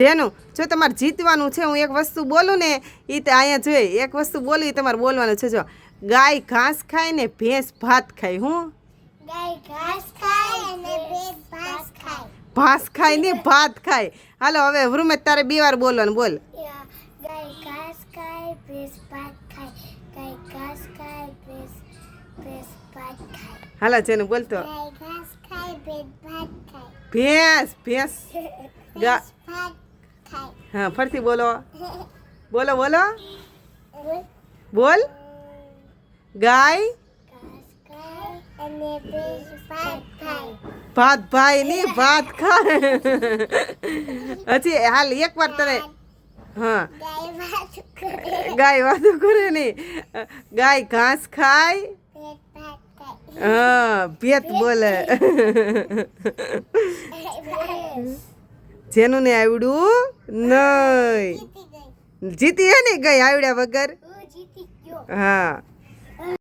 જેનું જો તમારે જીતવાનું છે, હું એક વસ્તુ બોલું ને એ તો અહીંયા જોઈ એક વસ્તુ બોલું એ તમારે બોલવાનું છે. જો ગાય ઘાસ ખાય ને ભેંસ ભાત ખાય. હું ગાય ઘાસ ખાય અને ભેંસ ભાત ખાય. ભાત ખાય ને ભાત ખાય. હાલો હવે વૃમેશ તારે 2 વાર બોલવાનું. બોલ. ગાય ઘાસ ખાય ભેંસ ભાત ખાય. ગાય ઘાસ ખાય ભેંસ ભાત ખાય. હાલો જેનું બોલતો. ગાય ઘાસ ખાય ભેંસ ભાત ખાય. ભેંસ ભેંસ ભાત ખાય. હા ફરીથી બોલો. બોલો બોલો બોલ. બોલ. ગાય ઘાસ ખાય અને ભેંસ ભાત ખાય. ભાત ભાઈ ની ભાત ખાય. હજી હાલ એક વાર તને. હા ગાય ભાત ખાય. ગાય વાતું કરે નહીં. ગાય ઘાસ ખાય. ભેંસ ભાત ખાય. હા ભેત બોલે. જેનું ને આવડ્યું નહીં જીતી ગઈ. જીતી હે ને ગઈ આવડ્યા વગર. હું જીતી ગયો. હા